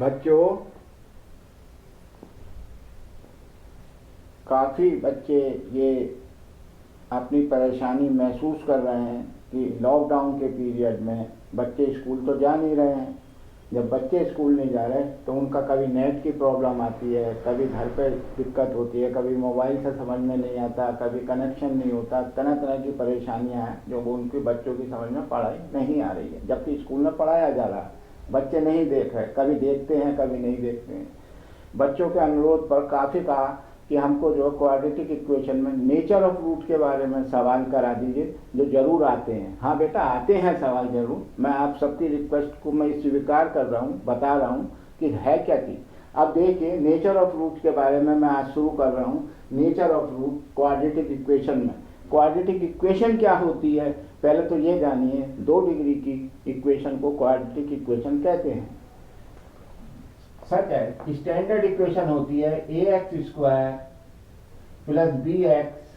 बच्चों, काफ़ी बच्चे ये अपनी परेशानी महसूस कर रहे हैं कि लॉकडाउन के पीरियड में बच्चे स्कूल तो जा नहीं रहे हैं। जब बच्चे स्कूल नहीं जा रहे तो उनका कभी नेट की प्रॉब्लम आती है, कभी घर पे दिक्कत होती है, कभी मोबाइल से समझ में नहीं आता, कभी कनेक्शन नहीं होता, तरह तरह की परेशानियां हैं जो उनके बच्चों की समझ में पढ़ाई नहीं आ रही है। जबकि स्कूल में पढ़ाया जा रहा है, बच्चे नहीं देख रहे, कभी देखते हैं कभी नहीं देखते हैं। बच्चों के अनुरोध पर काफ़ी कहा कि हमको जो क्वाड्रेटिक इक्वेशन में नेचर ऑफ रूट के बारे में सवाल करा दीजिए, जो जरूर आते हैं। हाँ बेटा, आते हैं सवाल जरूर, मैं आप सबकी रिक्वेस्ट को मैं स्वीकार कर रहा हूँ, बता रहा हूँ कि है क्या चीज़। अब देखिए, नेचर ऑफ रूट के बारे में मैं आज शुरू कर रहा हूँ। Nature of root quadratic equation में, क्वाड्रेटिक इक्वेशन क्या होती है पहले तो ये जानिए। 2 डिग्री की इक्वेशन को क्वाड्रेटिक इक्वेशन कहते हैं। सच है, स्टैंडर्ड इक्वेशन होती है A X square plus B X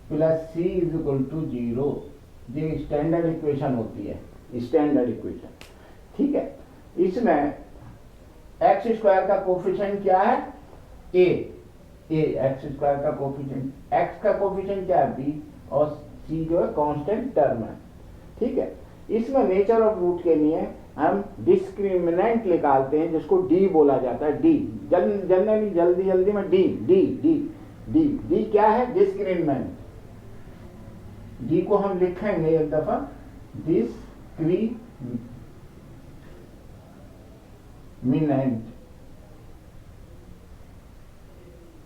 plus C is equal to 0। ये स्टैंडर्ड इक्वेशन होती है, स्टैंडर्ड इक्वेशन। ठीक है, इसमें एक्स स्क्वायर का कोफिशिएंट क्या है? ए एक्स स्क्वायर का कोफिशिएंट, एक्स का कोफिशिएंट क्या है? बी, और सी जो है कांस्टेंट टर्म है। ठीक है, इसमें नेचर ऑफ रूट के लिए हम डिस्क्रिमिनेंट निकालते हैं, जिसको डी बोला जाता है। डी जनरली जल्दी जल्दी में D D D D D क्या है? डिस्क्रिमिनेंट। डी को हम लिखेंगे एक दफा, डिस्क्रिमिनेंट।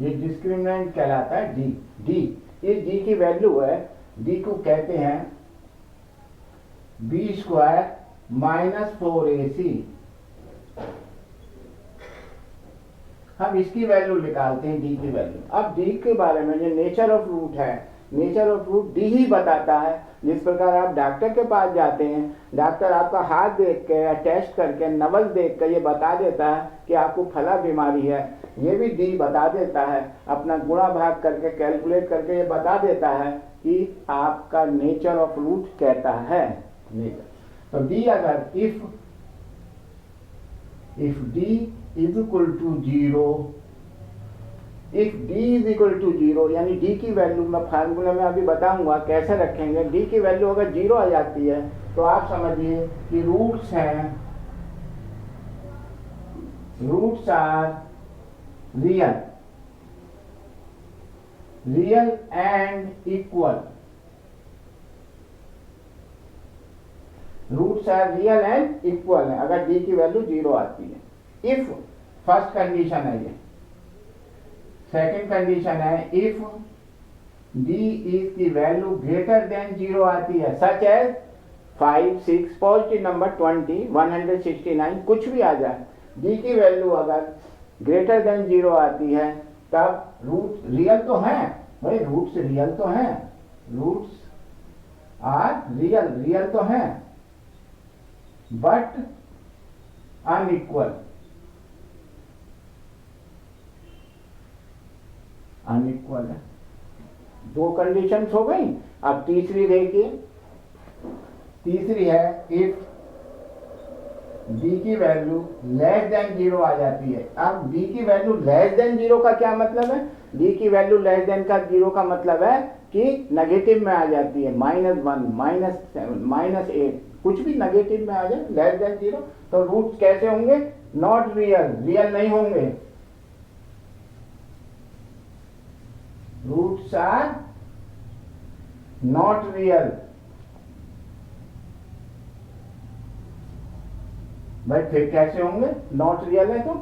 ये डिस्क्रिमिनेंट कहलाता है डी। डी, ये डी की वैल्यू है, डी को कहते हैं बी स्क्वायर माइनस 4ac। हम इसकी वैल्यू निकालते हैं, डी की वैल्यू। अब डी के बारे में जो नेचर ऑफ रूट है, नेचर ऑफ रूट डी ही बताता है। जिस प्रकार आप डॉक्टर के पास जाते हैं, डॉक्टर आपका हाथ देख के या टेस्ट करके नब्ज देख कर ये बता देता है कि आपको फला बीमारी है। ये भी डी बता देता है, अपना गुणा भाग करके कैलकुलेट करके ये बता देता है कि आपका नेचर ऑफ रूट कहता है नेचर। तो डी अगर if D is equal to 0, if D is equal to 0 यानी डी की वैल्यू मैं फार्मूला में अभी बताऊंगा कैसे रखेंगे। डी की वैल्यू अगर 0 आ जाती है तो आप समझिए कि रूट्स हैं, roots are real and equal. Roots are real and equal है अगर डी की वैल्यू 0 आती है। इफ फर्स्ट कंडीशन है ये। सेकंड कंडीशन है इफ डी इज की वैल्यू ग्रेटर देन 0 आती है, सच एज 5, 6, पॉजिटिव नंबर 20, 169, कुछ भी आ जाए। डी की वैल्यू अगर ग्रेटर देन 0 आती है तब रूट्स रियल तो हैं भाई, रूट्स रियल तो हैं, रूट्स आर रियल तो हैं, बट अनइक्वल। अनइक्वल है। 2 कंडीशंस हो गई। अब तीसरी देखिए, तीसरी है इफ डी की वैल्यू लेस देन 0 आ जाती है। अब डी की वैल्यू लेस देन 0 का क्या मतलब है? डी की वैल्यू लेस देन का 0 का मतलब है कि नेगेटिव में आ जाती है, -1, -7, -8, कुछ भी नेगेटिव में आ जाए लेस देन 0 तो रूट्स कैसे होंगे? नॉट रियल नहीं होंगे। Roots are not real. भाई फिर कैसे होंगे? नॉट रियल है तो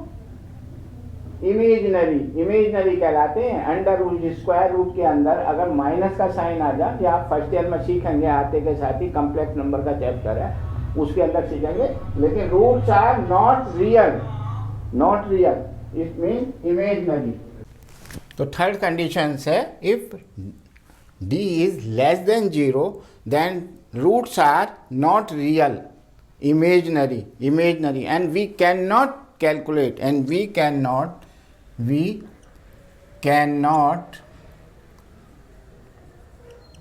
इमेजिनरी कहलाते हैं। अंडर रूट, स्क्वायर रूट के अंदर अगर माइनस का साइन आ जाए, या आप फर्स्ट ईयर में सीखेंगे आते के साथ ही, कॉम्प्लेक्स नंबर का चैप्टर है उसके अंदर सीखेंगे। लेकिन roots are not real, it mean imaginary. तो थर्ड कंडीशन है if D is less than 0 then roots are not real, imaginary, and we cannot calculate, and we cannot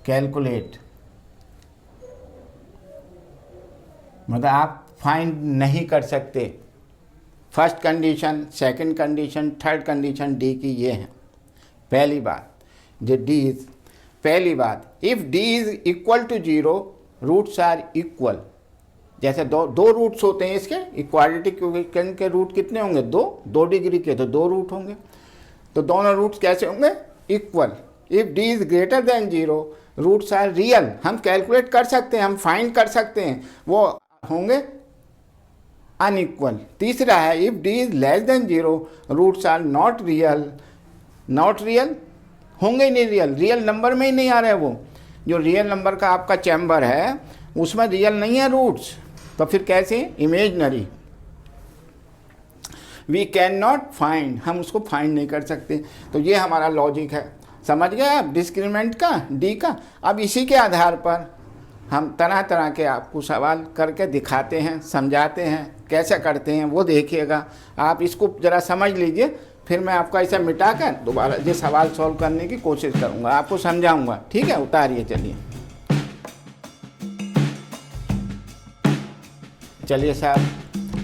calculate मतलब आप फाइंड नहीं कर सकते। First condition, second condition, third condition D की ये है। पहली बात जो डी इज, पहली बात, if D is equal to 0 roots are equal. जैसे दो रूट्स होते हैं इसके, इक्वालिटी के रूट कितने होंगे? 2 डिग्री के तो 2 रूट होंगे, तो दोनों रूट्स कैसे होंगे? Equal. If D is greater than 0 roots are real. हम कैलकुलेट कर सकते हैं, हम फाइंड कर सकते हैं, वो होंगे अनइक्वल। तीसरा है if D is less than 0 roots are not real. Not real होंगे ही नहीं, रियल नंबर में ही नहीं आ रहे वो। जो रियल नंबर का आपका चैम्बर है उसमें रियल नहीं है रूट्स, तो फिर कैसे? Imaginary. We can not find, हम उसको फाइंड नहीं कर सकते। तो ये हमारा लॉजिक है, समझ गए आप डिस्क्रिमिनेंट का, डी का। अब इसी के आधार पर हम तरह तरह के आपको सवाल करके दिखाते हैं, समझाते हैं, कैसे करते हैं वो देखिएगा। आप इसको ज़रा समझ लीजिए, फिर मैं आपका ऐसा मिटा कर दोबारा ये सवाल सॉल्व करने की कोशिश करूँगा, आपको समझाऊँगा। ठीक है, उतारिए। चलिए साहब,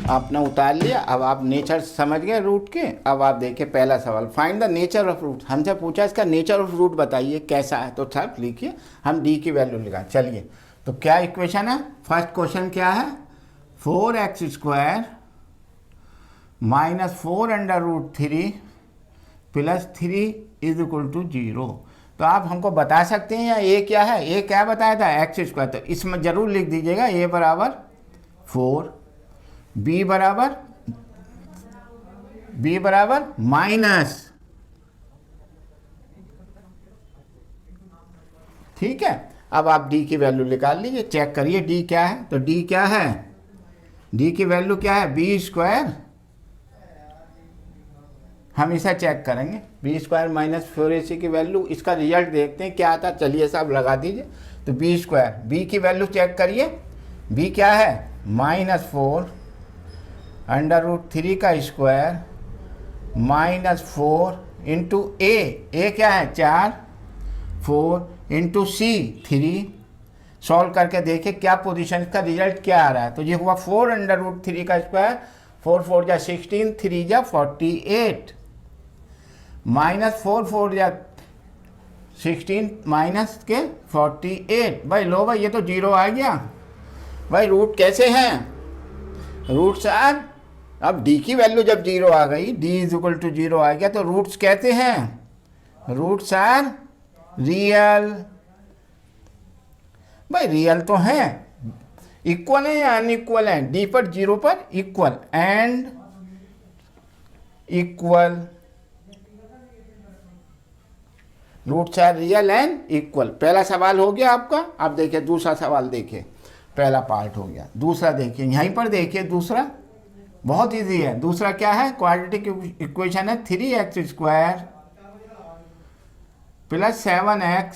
आपने उतार लिया। अब आप नेचर समझ गए रूट के। अब आप देखिए पहला सवाल, find the nature of root. हमसे पूछा इसका नेचर ऑफ रूट बताइए कैसा है, तो साहब लिखिए, हम डी की वैल्यू लिखा। चलिए, तो क्या इक्वेशन है? फर्स्ट क्वेश्चन क्या है? 4x² - 4√3 + 3 = 0। तो आप हमको बता सकते हैं या ए क्या है? ए क्या बताया था? x²। तो इसमें जरूर लिख दीजिएगा a बराबर 4, b बराबर माइनस, ठीक है। अब आप d की वैल्यू निकाल लीजिए, चेक करिए d क्या है। तो d क्या है? d की वैल्यू क्या है? b²। हम इसे चेक करेंगे, b² - 4ac की वैल्यू, इसका रिजल्ट देखते हैं क्या आता। चलिए साहब लगा दीजिए। तो b², b की वैल्यू चेक करिए। b क्या है? -4 √3 का स्क्वायर -4 इंटू a क्या है? 4, 4 इंटू c 3। सॉल्व करके देखिए क्या पोजीशन, का रिजल्ट क्या आ रहा है। तो ये हुआ 4 √3 का स्क्वायर, 4 4 जा 16, 3 जा 48, -4 4 जा 16 माइनस के 48। भाई लो भाई, ये तो 0 आ गया। भाई रूट कैसे हैं? रूट्स आर, अब डी की वैल्यू जब 0 आ गई, d = 0 आ गया, तो रूट्स कहते हैं रूट्स आर रियल। भाई रियल तो हैं, इक्वल है या अनइक्वल है? डी पर 0 पर equal and equal, roots are real and equal. पहला सवाल हो गया आपका। अब देखिए दूसरा सवाल, देखिए पहला पार्ट हो गया। दूसरा देखिए, यहीं पर देखिए दूसरा बहुत इजी है। दूसरा क्या है? क्वाड्रेटिक इक्वेशन है 3x² + 7x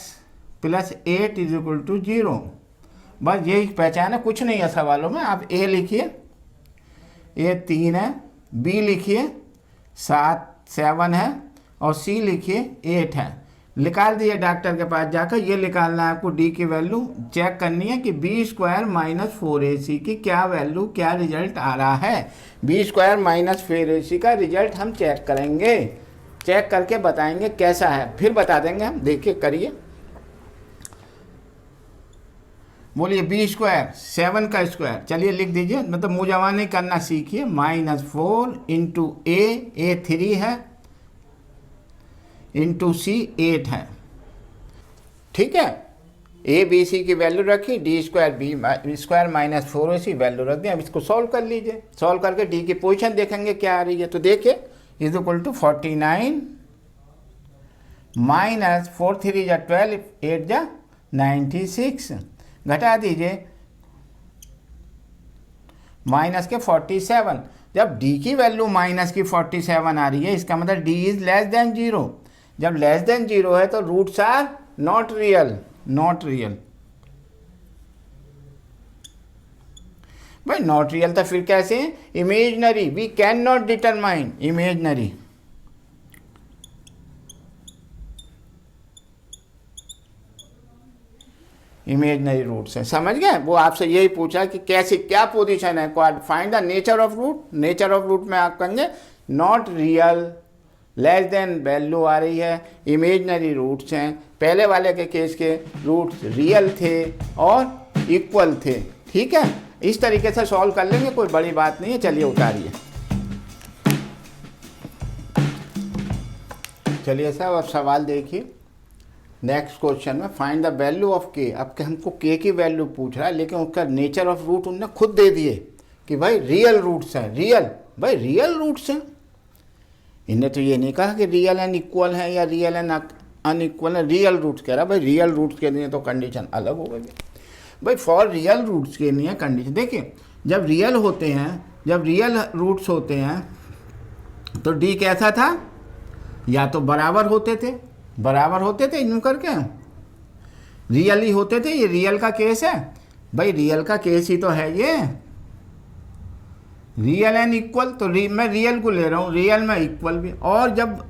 + 8 = 0। बस यही पहचान है, कुछ नहीं है सवालों में। आप a लिखिए, a 3 है, b लिखिए 7 है, और c लिखिए 8 है। निकाल दिए डॉक्टर के पास जाकर। ये निकालना है आपको, डी की वैल्यू चेक करनी है कि b² - 4ac की क्या वैल्यू, क्या रिजल्ट आ रहा है। b² - 4ac का रिजल्ट हम चेक करेंगे, चेक करके बताएंगे कैसा है, फिर बता देंगे हम। देखिए करिए, बोलिए b², 7 का स्क्वायर। चलिए लिख दीजिए, मतलब मुँह जमा नहीं करना सीखिए। -4 इंटू a 3 है, इंटू c 8 है, ठीक है। a b c की वैल्यू रखी, d² b² - 4ac वैल्यू रख दी। अब इसको सॉल्व कर लीजिए, सॉल्व करके d की पोजीशन देखेंगे क्या आ रही है। तो देखिए = 49 -4 3 जा 12, 8 जा 96, घटा दीजिए माइनस के 47। जब d की वैल्यू -47 आ रही है, इसका मतलब d इज लेस देन 0। जब लेस देन 0 है तो roots are not real, not real. भाई नॉट रियल तो फिर कैसे? Imaginary, we can not determine, imaginary. Imaginary roots हैं। समझ गए? वो आपसे यही पूछा कि कैसी क्या पोजीशन है, find the nature of root. Nature of root में आप कहेंगे not real, less than value आ रही है, इमेजनरी रूट्स हैं। पहले वाले के केस के रूट्स रियल थे और इक्वल थे। ठीक है, इस तरीके से सॉल्व कर लेंगे, कोई बड़ी बात नहीं है। चलिए उतारिए। चलिए साहब अब सवाल देखिए। नेक्स्ट क्वेश्चन में फाइंड द वैल्यू ऑफ के। अब हमको के की वैल्यू पूछ रहा है, लेकिन उसका नेचर ऑफ रूट उन्होंने खुद दे दिए कि भाई रियल रूट्स हैं। रियल, भाई रियल रूट्स हैं। इन्हें तो ये नहीं कहा कि रियल एंड इक्वल है या रियल एंड अनइक्वल है, रियल रूट्स कह रहा। भाई रियल रूट्स के लिए तो कंडीशन अलग हो गई भाई। फॉर रियल रूट्स के लिए कंडीशन देखिए, जब रियल होते हैं, जब रियल रूट्स होते हैं तो डी कैसा था, या तो बराबर होते थे, बराबर होते थे यूँ करके, रियल ही होते थे। ये रियल का केस है भाई, रियल का केस ही तो है ये, रियल एंड इक्वल। तो मैं रियल को ले रहा हूँ, रियल में इक्वल भी। और जब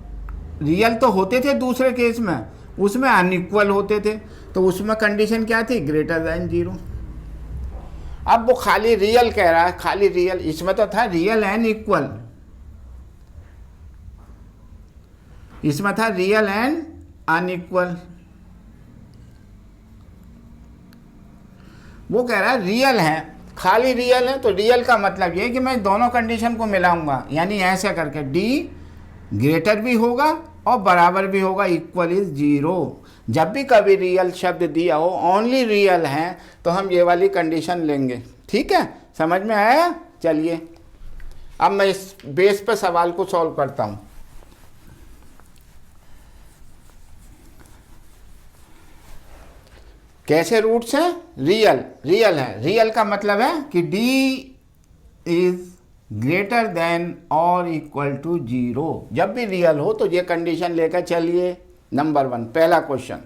रियल तो होते थे दूसरे केस में, उसमें अनइक्वल होते थे, तो उसमें कंडीशन क्या थी, ग्रेटर देन 0। अब वो खाली रियल कह रहा है, खाली रियल, इसमें तो था रियल एंड इक्वल, इसमें था रियल एंड अनइक्वल। वो कह रहा है रियल है, खाली रियल है। तो रियल का मतलब ये कि मैं दोनों कंडीशन को मिलाऊंगा, यानी ऐसे करके डी ग्रेटर भी होगा और बराबर भी होगा, इक्वल इज 0। जब भी कभी रियल शब्द दिया हो, ओनली रियल है, तो हम ये वाली कंडीशन लेंगे। ठीक है, समझ में आया? चलिए अब मैं इस बेस पे सवाल को सॉल्व करता हूं। कैसे रूट्स हैं, रियल, रियल है। रियल का मतलब है कि d इज ग्रेटर देन और इक्वल टू 0। जब भी रियल हो तो ये कंडीशन लेकर चलिए। नंबर 1 पहला question,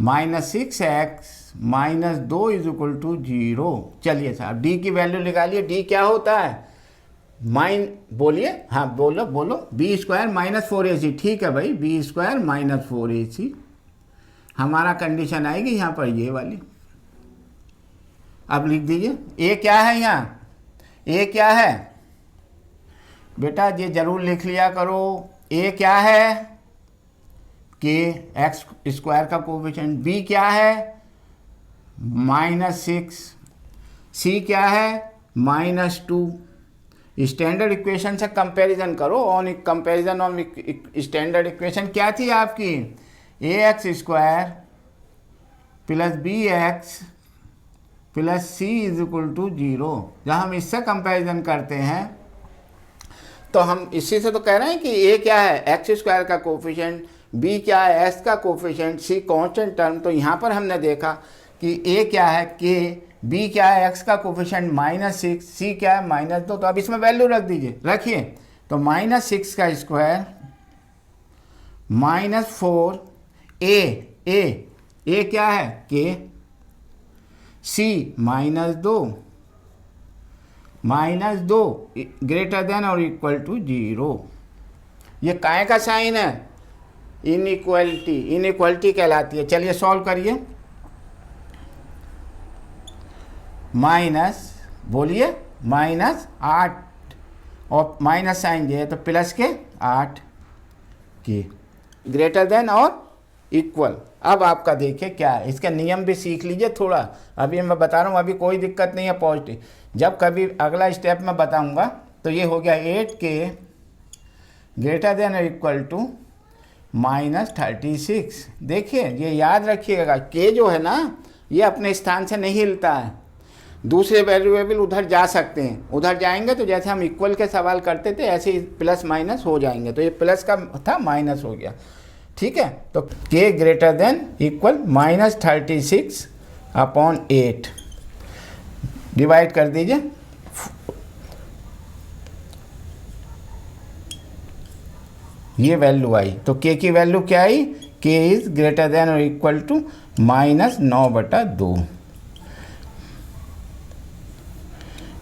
-6x - 2 is equal to 0। चलिए साहब डी की वैल्यू निकालिए। डी क्या होता है, बोलिए, हाँ बोलो बोलो, बी स्क्वायर माइनस 4ac। ठीक है भाई, बी स्क्वायर माइनस 4ac हमारा कंडीशन आएगी यहाँ पर, ये वाली। अब लिख दीजिए ए क्या है, यहाँ ए क्या है बेटा, ये जरूर लिख लिया करो। ए क्या है, के एक्स स्क्वायर का कोफिशिएंट। बी क्या है, -6। सी क्या है, -2। स्टैंडर्ड इक्वेशन से कंपैरिजन करो। On comparison on standard equation क्या थी आपकी, ax square plus bx plus c is equal to 0। जब हम इससे कंपैरिजन करते हैं तो हम इसी से तो कह रहे हैं कि a क्या है, एक्स स्क्वायर का कोफिशिएंट, b क्या है, s का कोफिशिएंट, c कांस्टेंट टर्म। तो यहाँ पर हमने देखा कि a क्या है, k, b क्या है, x का कोफिशिएंट -6, c क्या है -2। तो अब इसमें वैल्यू रख दीजिए, रखिए। तो -6 का स्क्वायर -4, a क्या है, k, c -2 ग्रेटर देन और इक्वल टू 0। ये काय का साइन है, इनइक्वलिटी, इनइक्वलिटी कहलाती है। चलिए सॉल्व करिए। बोलिए -8 और माइनस साइन दिए तो प्लस के 8 के ग्रेटर देन और इक्वल। अब आपका देखिए क्या है, इसका नियम भी सीख लीजिए थोड़ा। अभी मैं बता रहा हूँ, अभी कोई दिक्कत नहीं है पॉजिटिव। जब कभी अगला स्टेप में बताऊँगा तो ये हो गया 8k ग्रेटर देन और इक्वल टू -36। देखिए ये याद रखिएगा, के जो है ना ये अपने स्थान से नहीं हिलता है। दूसरे वेरिएबल उधर जा सकते हैं, उधर जाएंगे तो जैसे हम इक्वल के सवाल करते थे ऐसे ही प्लस माइनस हो जाएंगे। तो ये प्लस का था, माइनस हो गया। ठीक है, तो k greater than equal -36/8 divide कर दीजिए। ये वैल्यू आई, तो k की वैल्यू क्या आई, k इज ग्रेटर देन और इक्वल टू -9/2।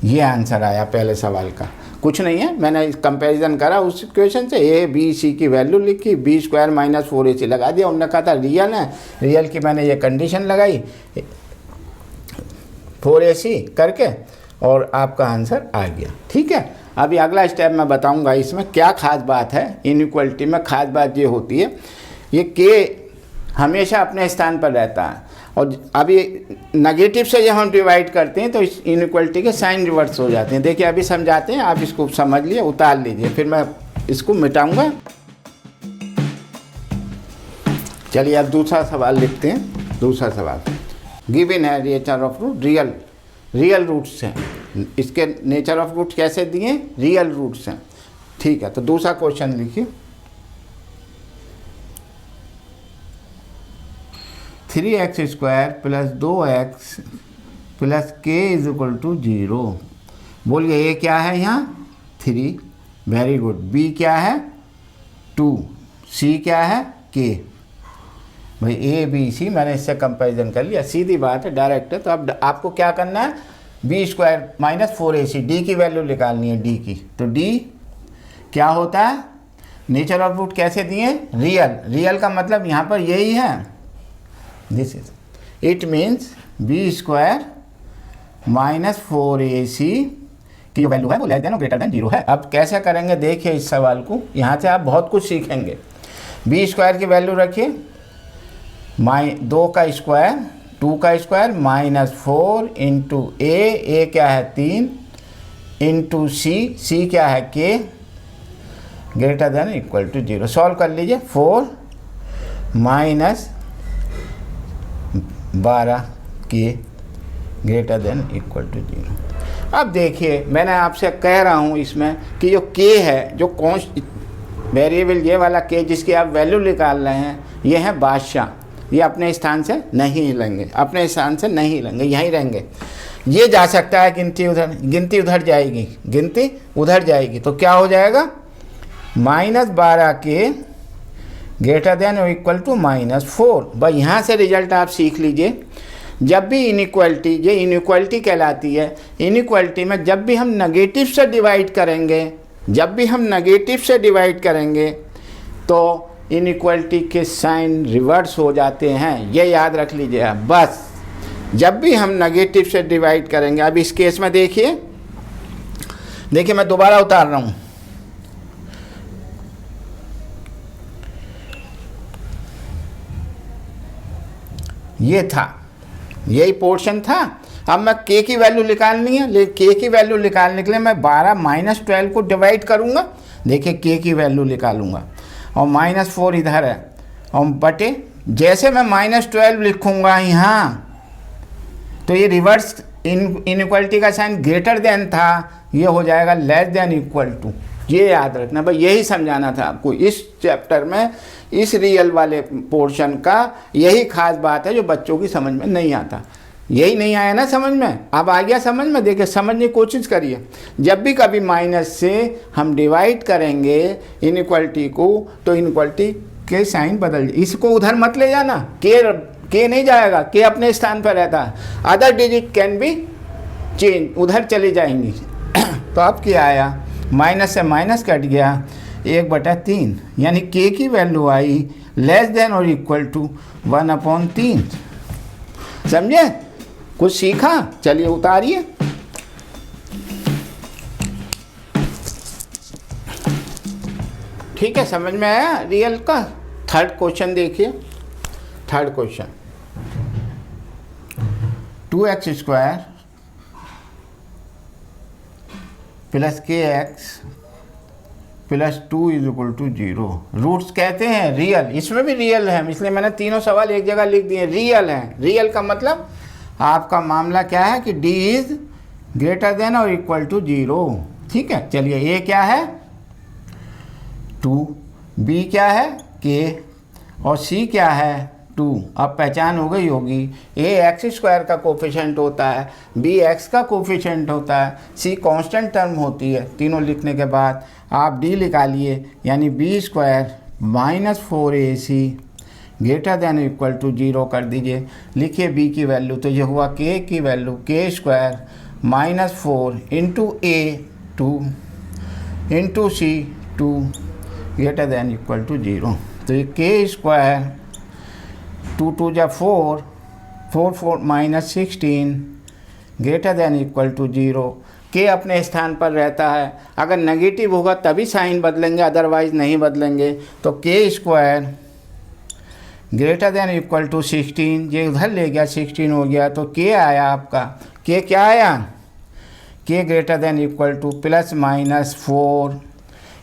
ये आंसर आया पहले सवाल का। कुछ नहीं है, मैंने कंपैरिजन करा उस क्वेश्चन से, ए बी सी की वैल्यू लिखी, बी स्क्वायर माइनस 4ac लगा दिया। उन्होंने कहा था रियल है, रियल की मैंने ये कंडीशन लगाई 4ac करके और आपका आंसर आ गया। ठीक है, अभी अगला स्टेप मैं बताऊंगा इसमें क्या खास बात है। इनइक्वलिटी में खास बात ये होती है, ये के हमेशा अपने स्थान पर रहता है, और अभी नेगेटिव से जब हम डिवाइड करते हैं तो इस इनइक्वलिटी के साइन रिवर्स हो जाते हैं। देखिए अभी समझाते हैं, आप इसको समझ लिए, उतार लीजिए, फिर मैं इसको मिटाऊंगा। चलिए अब दूसरा सवाल लिखते हैं। दूसरा सवाल गिवन है nature of root, real roots हैं, इसके नेचर ऑफ रूट कैसे दिए, रियल रूट्स हैं। ठीक है, तो दूसरा क्वेश्चन लिखिए। 3x² plus 2x plus k is equal to 0। बोलिए ये क्या है यहाँ 3, वेरी गुड। b क्या है 2, c क्या है k। भाई a b c मैंने इससे कंपैरिजन कर लिया, सीधी बात है, डायरेक्ट है। तो अब आपको क्या करना है, b² माइनस 4ac, d की वैल्यू निकालनी है, d की। तो d क्या होता है, नेचर ऑफ रूट कैसे दिए, रियल का मतलब यहाँ पर यही है, this is it means b² minus 4ac की जो वैल्यू है वो लेस देन और ग्रेटर देन 0 है। अब कैसे करेंगे देखिए इस सवाल को, यहाँ से आप बहुत कुछ सीखेंगे। b² की वैल्यू रखिए 2 का स्क्वायर 2 का स्क्वायर माइनस 4 इंटू ए क्या है 3 इंटू सी क्या है k greater than equal to 0। Solve कर लीजिए, 4 minus 12 k greater than equal to 0। अब देखिए मैंने आपसे कह रहा हूँ इसमें कि जो k है, जो वेरिएबल ये वाला k जिसकी आप वैल्यू निकाल रहे हैं, ये है बादशाह, ये अपने स्थान से नहीं हिलेंगे, अपने स्थान से नहीं हिलेंगे, यहीं रहेंगे। ये जा सकता है गिनती उधर जाएगी, गिनती उधर जाएगी, तो क्या हो जाएगा माइनस 12k ग्रेटर देन और इक्वल टू माइनस 4। भाई यहाँ से रिजल्ट आप सीख लीजिए, जब भी इनइक्वलिटी, ये इनइक्वलिटी कहलाती है, इनइक्वलिटी में जब भी हम नेगेटिव से डिवाइड करेंगे, तो इनइक्वलिटी के साइन रिवर्स हो जाते हैं, ये याद रख लीजिए आप। बस जब भी हम नेगेटिव से डिवाइड करेंगे, अब इस केस में देखिए मैं दोबारा उतार रहा हूँ, ये था, यही पोर्शन था। अब मैं k की वैल्यू निकालनी है, लेकिन k की वैल्यू निकालने के लिए मैं 12 माइनस 12 को डिवाइड करूँगा। देखिए k की वैल्यू निकालूंगा और माइनस 4 इधर है, और बटे जैसे मैं माइनस 12 लिखूँगा यहाँ, तो ये रिवर्स इनइक्वलिटी का साइन ग्रेटर देन था, ये हो जाएगा लेस देन इक्वल टू। ये याद रखना भाई, यही समझाना था आपको इस चैप्टर में, इस रियल वाले पोर्शन का यही खास बात है जो बच्चों की समझ में नहीं आता। यही नहीं आया ना समझ में, अब आ गया समझ में। देखिए समझने की कोशिश करिए, जब भी कभी माइनस से हम डिवाइड करेंगे इनइक्वलिटी को, तो इनइक्वलिटी के साइन बदल, इसको उधर मत ले जाना, के नहीं जाएगा, के अपने स्थान पर रहता है, other digit can be change, उधर चली जाएंगी। तो अब क्या आया, माइनस से माइनस कट गया, 1/3, यानी k की वैल्यू आई लेस देन और इक्वल टू 1/3। समझे, कुछ सीखा। चलिए उतारिए। ठीक है, समझ में आया रियल का। थर्ड क्वेश्चन देखिए, third question 2x² plus kx plus 2 is equal to 0। Roots कहते हैं रियल, इसमें भी रियल है, इसलिए मैंने तीनों सवाल एक जगह लिख दिए, रियल है। रियल का मतलब आपका मामला क्या है कि d इज ग्रेटर देन और इक्वल टू 0। ठीक है, चलिए a क्या है 2, b क्या है k और c क्या है 2। अब पहचान हो गई होगी, a x² का कोफिशिएंट होता है, b x का कोफिशिएंट होता है, c कांस्टेंट टर्म होती है। तीनों लिखने के बाद आप d निकालिए, यानी b² minus 4ac greater than equal to 0 कर दीजिए। लिखिए b की वैल्यू, तो ये हुआ k की value k² minus 4 into a 2 into c two greater than equal to 0। तो ये के स्क्वायर 2 2 जा 4 4 4 minus 16 greater than equal to 0। के अपने स्थान पर रहता है, अगर नेगेटिव होगा तभी साइन बदलेंगे, अदरवाइज नहीं बदलेंगे। तो k square greater than equal to 16, ये उधर ले गया 16 हो गया, तो के आया आपका, के क्या आया, के greater than equal two plus minus 4।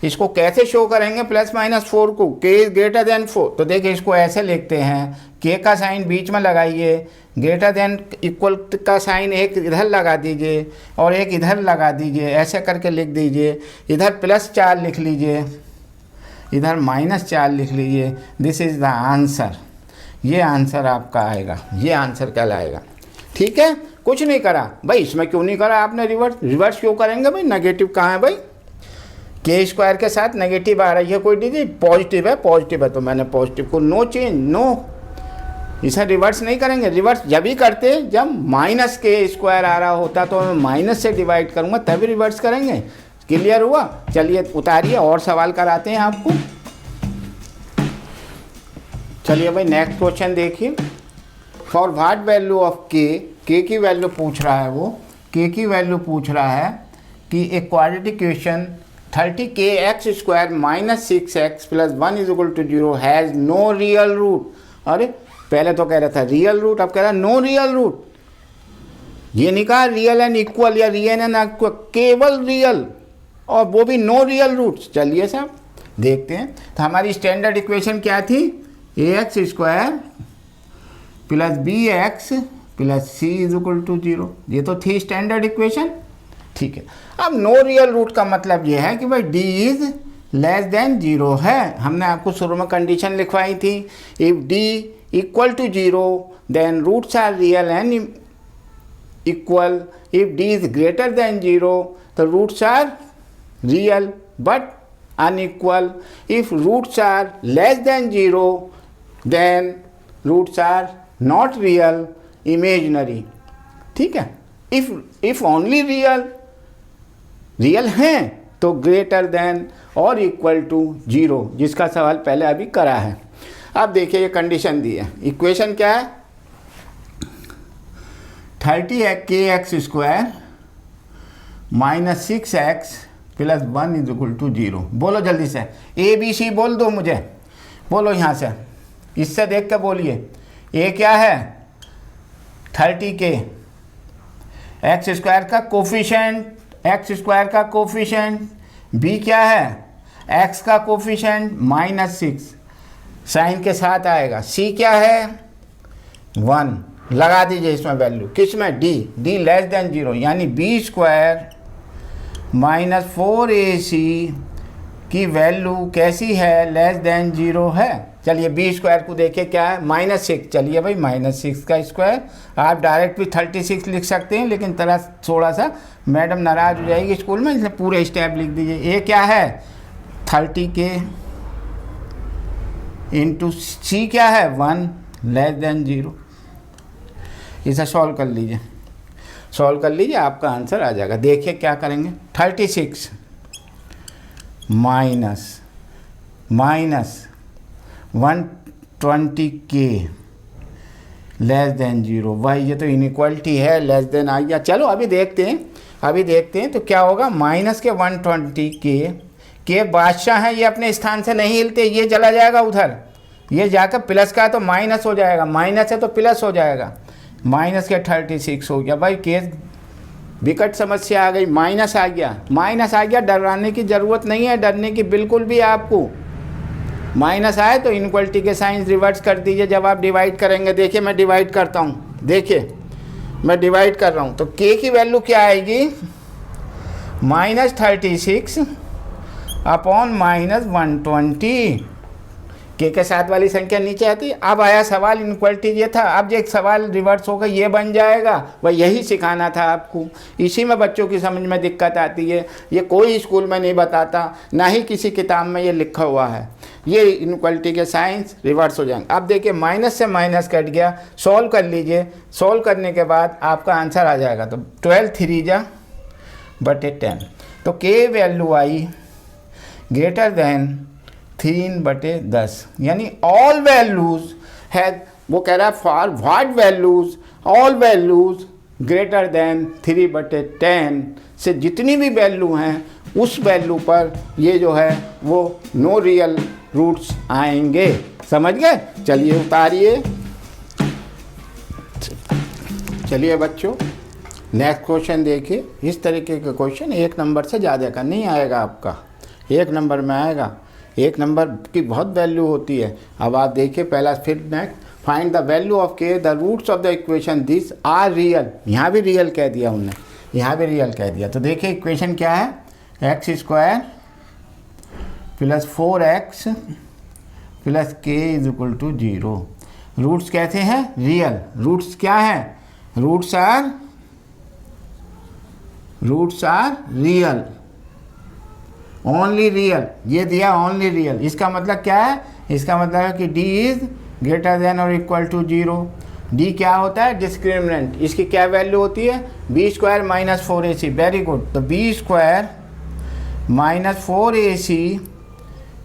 इसको कैसे शो करेंगे प्लस माइनस 4 को, के ग्रेटर देन 4? तो देखिए इसको ऐसे लिखते हैं, के का साइन बीच में लगाइए, ग्रेटर देन इक्वल का साइन एक इधर लगा दीजिए और एक इधर लगा दीजिए, ऐसे करके लिख दीजिए। इधर +4 लिख लीजिए, इधर -4 लिख लीजिए। This is the answer. ये आंसर आपका आएगा, ये आंसर कहलाएगा। ठीक है, कुछ नहीं करा भाई, इसमें क्यों नहीं करा आपने रिवर्स? रिवर्स क्यों करेंगे भाई? नेगेटिव कहाँ है भाई? के स्क्वायर के साथ नेगेटिव आ रही है कोई डिजिट, पॉजिटिव है, पॉजिटिव है तो मैंने पॉजिटिव को नो चेंज, नो, इसे रिवर्स नहीं करेंगे। रिवर्स जब ही करते जब माइनस के स्क्वायर आ रहा होता तो मैं माइनस से डिवाइड करूँगा तभी रिवर्स करेंगे। क्लियर हुआ? चलिए उतारिए और सवाल कराते हैं आपको। चलिए भाई नेक्स्ट क्वेश्चन देखिए। फॉर व्हाट वैल्यू ऑफ के की वैल्यू पूछ रहा है वो, के की वैल्यू पूछ रहा है कि एक quadratic equation 30kx² - 6x + 1 = 0 has no real root. अरे पहले तो कह रहा था रियल रूट, अब कह रहा है नो रियल रूट। ये नहीं कहा रियल एंड इक्वल या रियल एंड इक्वल, केवल रियल, और वो भी नो रियल रूट्स। चलिए साहब देखते हैं। तो हमारी स्टैंडर्ड इक्वेशन क्या थी? ax² + bx + c = 0। ये तो थी स्टैंडर्ड इक्वेशन। ठीक है, अब नो रियल रूट का मतलब ये है कि भाई d इज लेस देन 0 है। हमने आपको शुरू में कंडीशन लिखवाई थी, if d equal to 0 then roots are real and equal, if d is greater than 0 तो roots are real but unequal, if roots are less than 0 then roots are not real, imaginary। ठीक है, if only real हैं तो greater than और equal to 0, जिसका सवाल पहले अभी करा है। अब देखिए ये कंडीशन दी है, इक्वेशन क्या है? 30kx² - 6x + 1 = 0। बोलो जल्दी से, ABC बोल दो मुझे, बोलो यहाँ से, इससे देख कर बोलिए। ए क्या है? 30k, x² का कोफिशिएंट, x² का कोफिशिएंट, b क्या है? x का कोफिशिएंट -6 साइन के साथ आएगा, c क्या है? 1 लगा दीजिए इसमें वैल्यू, किस में? d लेस देन 0, यानी b² - 4ac की वैल्यू कैसी है? लेस देन 0 है। चलिए b² को देखिए क्या है? -6। चलिए भाई -6 का स्क्वायर, आप डायरेक्ट भी 36 लिख सकते हैं, लेकिन थोड़ा सा मैडम नाराज हो जाएगी स्कूल में, इसलिए पूरे स्टेप लिख दीजिए। a क्या है? 30k इंटू c क्या है? 1 लेस देन 0। इसे सॉल्व कर लीजिए, सॉल्व कर लीजिए, आपका आंसर आ जाएगा। देखिए क्या करेंगे, 36 माइनस 120k लेस देन 0। भाई ये तो इनइक्वालिटी है, लेस देन आ गया। चलो अभी देखते हैं तो क्या होगा। माइनस के 120k के बादशाह हैं, ये अपने स्थान से नहीं हिलते, ये चला जाएगा उधर, ये जाकर प्लस का तो माइनस हो जाएगा, माइनस है तो प्लस हो जाएगा। माइनस के 36 हो गया। भाई केस विकट समस्या आ गई, माइनस आ गया, डराने की ज़रूरत नहीं है, डरने की बिल्कुल भी। आपको माइनस आए तो इनइक्वालिटी के साइन रिवर्स कर दीजिए जब आप डिवाइड करेंगे। देखिए मैं डिवाइड करता हूँ, देखिए मैं डिवाइड कर रहा हूँ, तो के की वैल्यू क्या आएगी? -36 अपॉन -120। के साथ वाली संख्या नीचे आती। अब आया सवाल इनइक्वालिटी, ये था। अब एक सवाल रिवर्स होगा, ये बन जाएगा। वह यही सिखाना था आपको, इसी में बच्चों की समझ में दिक्कत आती है। ये कोई स्कूल में नहीं बताता, ना ही किसी किताब में ये लिखा हुआ है। ये इनइक्वालिटी के साइंस रिवर्स हो जाएंगे। अब देखिए माइनस से माइनस कट गया, सॉल्व कर लीजिए। सॉल्व करने के बाद आपका आंसर आ जाएगा। तो 12 3 × 10, तो के वैल्यू आई ग्रेटर देन 3/10, यानी ऑल वैल्यूज है, वो कह रहा है for what values, all values greater than 3/10 से जितनी भी वैल्यू हैं उस वैल्यू पर ये जो है वो नो रियल रूट्स आएंगे। समझ गए? चलिए उतारिए। चलिए बच्चों नेक्स्ट क्वेश्चन देखिए। इस तरीके का क्वेश्चन 1 नंबर से ज़्यादा का नहीं आएगा, आपका 1 नंबर में आएगा। 1 नंबर की बहुत वैल्यू होती है। अब आप देखिए पहला, फिर next find the value of के, the roots of the equation this are real. यहाँ भी रियल कह दिया उन्होंने, यहाँ भी रियल कह दिया। तो देखिए इक्वेशन क्या है, x² + 4x + k = 0। रूट्स कैसे हैं? रियल। रूट्स क्या है? Roots are real, only real. ये दिया ओनली रियल, इसका मतलब क्या है? इसका मतलब है कि d इज ग्रेटर देन और इक्वल टू 0। d क्या होता है? डिस्क्रिमिनेंट। इसकी क्या वैल्यू होती है? b² - 4ac। Very good. तो b² - 4ac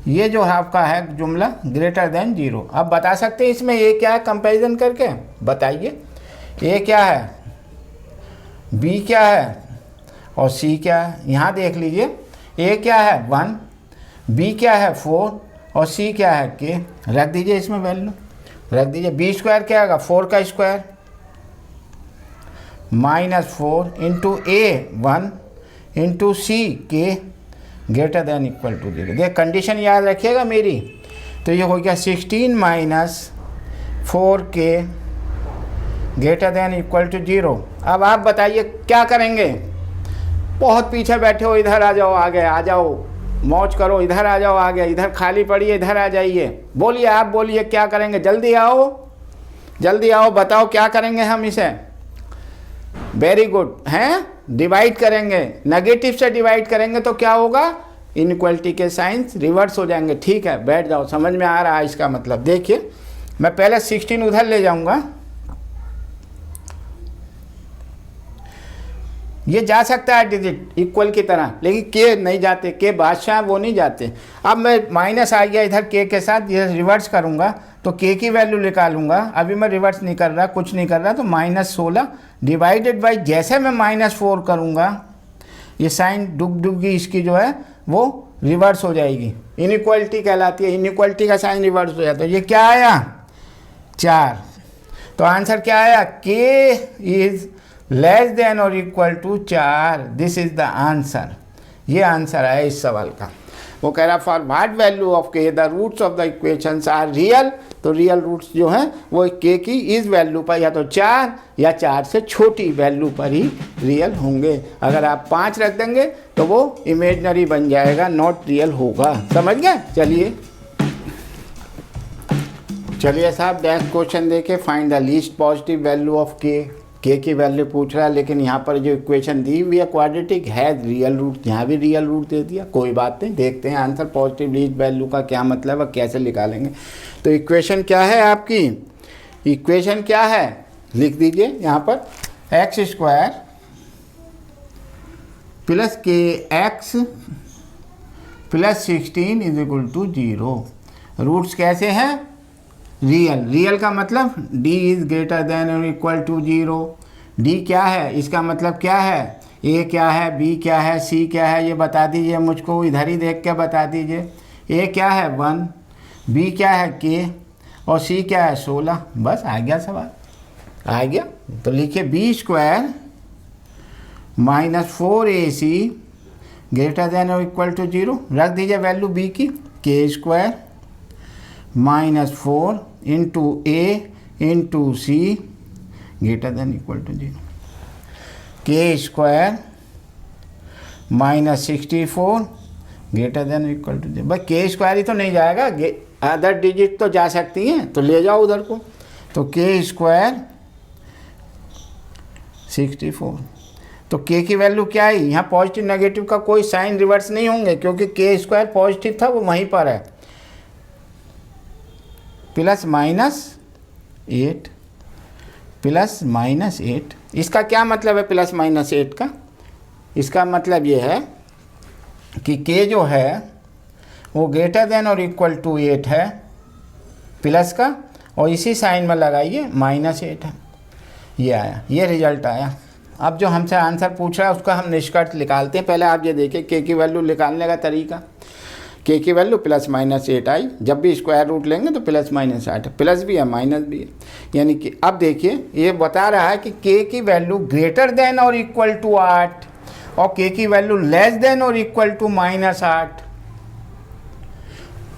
ये जो है आपका है जुमला ग्रेटर देन 0। अब बता सकते हैं इसमें a क्या है कंपैरिजन करके? बताइए a क्या है, b क्या है और c क्या है? यहाँ देख लीजिए a क्या है 1, b क्या है 4 और c क्या है k। रख दीजिए इसमें वैल्यू, रख दीजिए। b² क्या आएगा? 4 का square -4 into a 1 into c k greater than equal to 0। देख कंडीशन याद रखिएगा मेरी। तो ये हो गया 16 - 4k greater than equal to 0। अब आप बताइए क्या करेंगे? बहुत पीछे बैठे हो, इधर आ जाओ, आगे आ जाओ, मौज करो, इधर आ जाओ, आगे, इधर खाली पड़ी है, इधर आ जाइए। बोलिए, आप बोलिए क्या करेंगे? जल्दी आओ, जल्दी आओ, बताओ क्या करेंगे हम इसे? वेरी गुड हैं, डिवाइड करेंगे। नेगेटिव से डिवाइड करेंगे तो क्या होगा? इनइक्वालिटी के साइंस रिवर्स हो जाएंगे। ठीक है, बैठ जाओ, समझ में आ रहा है इसका मतलब। देखिए मैं पहले 16 उधर ले जाऊंगा, ये जा सकता है डिजिट इक्वल की तरह, लेकिन के नहीं जाते, के बादशाह वो नहीं जाते। अब मैं माइनस आ गया इधर के के साथ, ये रिवर्स करूंगा तो के की वैल्यू निकालूंगा। अभी मैं रिवर्स नहीं कर रहा, कुछ नहीं कर रहा, तो -16 डिवाइडेड बाई, जैसे मैं -4 करूंगा ये साइन डुगडुगी इसकी जो है वो रिवर्स हो जाएगी। इनइक्वालिटी कहलाती है, इनइक्वालिटी का साइन रिवर्स हो जाता है। ये क्या आया? 4। तो आंसर क्या आया? के इज लेस देन और equal to 4। This is the answer. ये आंसर है इस सवाल का। वो कह रहा फॉर व्हाट वैल्यू ऑफ के the roots of the equations are real. तो रियल रूट्स जो हैं वो के की इस वैल्यू पर या तो 4 या 4 से छोटी वैल्यू पर ही रियल होंगे। अगर आप 5 रख देंगे तो वो इमेजनरी बन जाएगा, नॉट रियल होगा। समझ गए? चलिए साहब नेक्स्ट क्वेश्चन देखे। Find the least positive value of के की वैल्यू पूछ रहा है, लेकिन यहाँ पर जो इक्वेशन दी हुई है क्वाड्रेटिक है रियल रूट, यहाँ भी रियल रूट दे दिया। कोई बात नहीं, देखते हैं आंसर पॉजिटिव लीस्ट वैल्यू का क्या मतलब है, कैसे निकालेंगे। तो इक्वेशन क्या है आपकी? इक्वेशन क्या है लिख दीजिए यहाँ पर, x² + kx + 16 = 0। रूट्स कैसे हैं? रियल। रियल का मतलब d इज ग्रेटर देन और इक्वल टू 0। d क्या है? इसका मतलब क्या है? a क्या है, b क्या है, c क्या है, ये बता दीजिए मुझको, इधर ही देख के बता दीजिए। a क्या है 1, b क्या है k और c क्या है 16। बस आ गया सवाल, आ गया। तो लिखिए b² - 4ac ग्रेटर देन और इक्वल टू 0। रख दीजिए वैल्यू b की, k² -4 into a into c greater than equal to 0। k² -64 greater than equal to 0। भाई k² ही तो नहीं जाएगा, अदर डिजिट तो जा सकती हैं, तो ले जाओ उधर को। तो k² 64। तो k की वैल्यू क्या है? यहाँ पॉजिटिव नेगेटिव का कोई साइन रिवर्स नहीं होंगे, क्योंकि k² पॉजिटिव था वो वहीं पर है। +-8 +-8। इसका क्या मतलब है +-8 का? इसका मतलब ये है कि k जो है वो ग्रेटर देन और इक्वल टू 8 है प्लस का, और इसी साइन में लगाइए -8 है। ये आया, ये रिजल्ट आया। अब जो हमसे आंसर पूछ रहा है उसका हम निष्कर्ष निकालते हैं। पहले आप ये देखिए के की वैल्यू निकालने का तरीका। के की वैल्यू +-8 आई, जब भी स्क्वायर रूट लेंगे तो +-8, प्लस भी है माइनस भी है, यानी कि अब देखिए ये बता रहा है कि के की वैल्यू ग्रेटर देन और इक्वल टू 8 और के की वैल्यू लेस देन और इक्वल टू -8।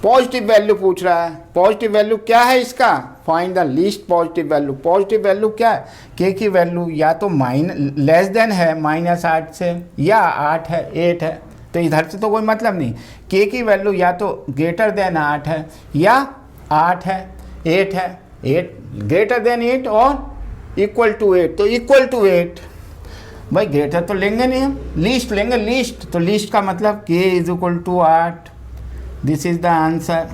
पॉजिटिव वैल्यू पूछ रहा है। पॉजिटिव वैल्यू क्या है इसका? Find the least positive value. Positive value क्या है? के की वैल्यू या तो लेस देन है -8 से, या 8 है। तो इधर से तो कोई मतलब नहीं। के की वैल्यू या तो ग्रेटर देन 8 है या 8 है, 8 है, 8 ग्रेटर देन 8 और इक्वल टू 8। तो इक्वल टू 8 भाई, ग्रेटर तो लेंगे नहीं हम, लीस्ट लेंगे। लीस्ट तो लीस्ट का मतलब K is equal to 8। This is the answer.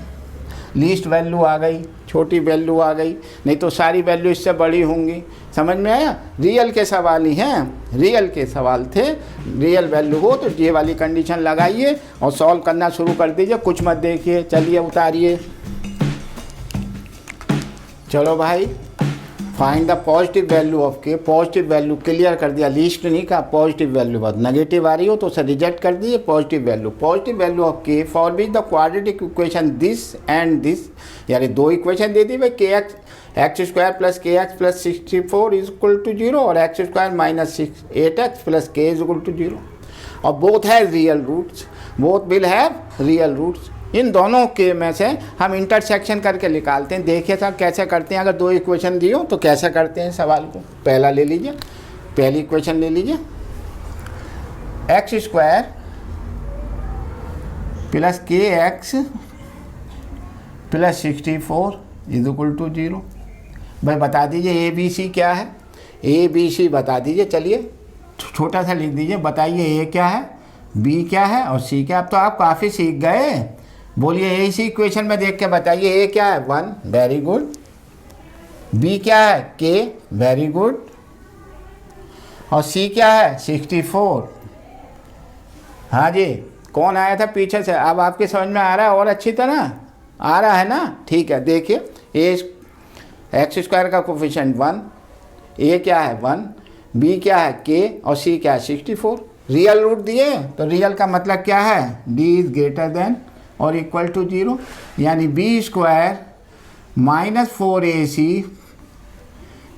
Least value आ गई, छोटी वैल्यू आ गई, नहीं तो सारी वैल्यू इससे बड़ी होंगी। समझ में आया? रियल के सवाल ही हैं, रियल के सवाल थे। रियल वैल्यू हो तो ये वाली कंडीशन लगाइए और सॉल्व करना शुरू कर दीजिए, कुछ मत देखिए। चलिए उतारिए। चलो भाई, find the positive value of k. Positive value clear कर दिया, लीस्ट नहीं कहा, पॉजिटिव वैल्यू। बात नेगेटिव आ रही हो तो उसे रिजेक्ट कर दीजिए। Positive value of k for which the quadratic equation this and this, यानी दो इक्वेशन दे दी भाई, k x square plus k x plus 64 is equal to 0 और x square -8x plus k is equal to 0, और both है real roots, both will have real roots. इन दोनों के में से हम इंटरसेक्शन करके निकालते हैं। देखिए सर कैसे करते हैं। अगर दो इक्वेशन दी हो तो कैसे करते हैं सवाल को। पहला ले लीजिए, पहली इक्वेशन ले लीजिए, x square plus k x plus 64 is equal to 0। भाई बता दीजिए ए बी सी क्या है, ए बी सी बता दीजिए। चलिए छोटा सा लिख दीजिए, बताइए ए क्या है, बी क्या है और सी क्या है। अब तो आप काफ़ी सीख गए। बोलिए ए इसी इक्वेशन में देख के बताइए। ए क्या है? 1, वेरी गुड। बी क्या है? के, वेरी गुड। और सी क्या है? 64। हाँ जी, कौन आया था पीछे से? अब आपके समझ में आ रहा है और अच्छी तरह आ रहा है ना? ठीक है, देखिए ए एक्स स्क्वायर का कोफिशिएंट 1, ए क्या है 1, बी क्या है के, और सी क्या है 64। रियल रूट दिए तो रियल का मतलब क्या है? डी इज ग्रेटर देन और इक्वल टू 0, यानी B square -4ac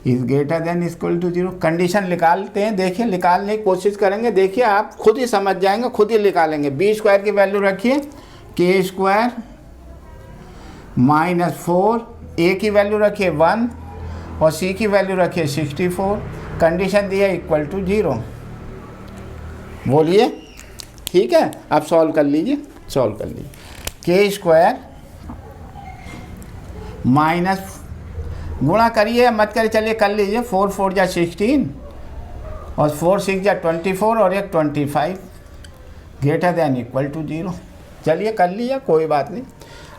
is greater than equal to 0। Condition निकालते हैं, देखिए निकालने की कोशिश करेंगे। देखिए आप खुद ही समझ जाएंगे, खुद ही निकालेंगे। बी स्क्वायर की वैल्यू रखिए के स्क्वायर -4, ए की वैल्यू रखिए 1 और सी की वैल्यू रखिए 64। कंडीशन दी है इक्वल टू 0। बोलिए ठीक है। अब सॉल्व कर लीजिए, सॉल्व कर लीजिए। के स्क्वायर माइनस गुणा करिए मत करिए, चलिए कर लीजिए। 4 4 जा 16 और 4 6 जा 24 और एक 25 ग्रेटर देन इक्वल टू 0। चलिए कर लिया, कोई बात नहीं।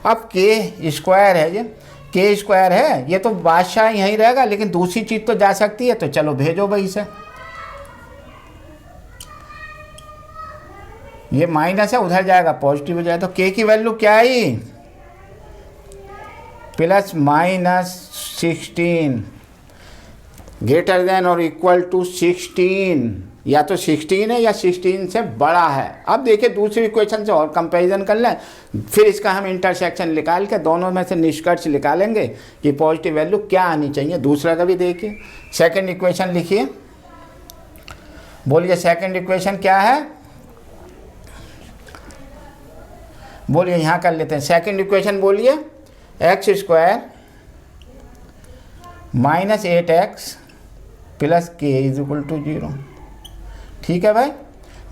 अब के स्क्वायर है, ये के स्क्वायर है, ये तो बादशाह यहीं रहेगा, लेकिन दूसरी चीज़ तो जा सकती है। तो चलो भेजो भाई इसे। ये माइनस है, उधर जाएगा पॉजिटिव हो जाएगा। तो के की वैल्यू क्या आई? +-16 ग्रेटर देन और इक्वल टू 16, या तो 16 है या 16 से बड़ा है। अब देखिए दूसरी इक्वेशन से और कंपैरिजन कर लें, फिर इसका हम इंटरसेक्शन निकाल के दोनों में से निष्कर्ष निकालेंगे कि पॉजिटिव वैल्यू क्या आनी चाहिए। दूसरा का भी देखिए। सेकंड इक्वेशन लिखिए, बोलिए सेकंड इक्वेशन क्या है? बोलिए, यहाँ कर लेते हैं सेकंड इक्वेशन। बोलिए x square -8x plus k is equal to 0। ठीक है भाई।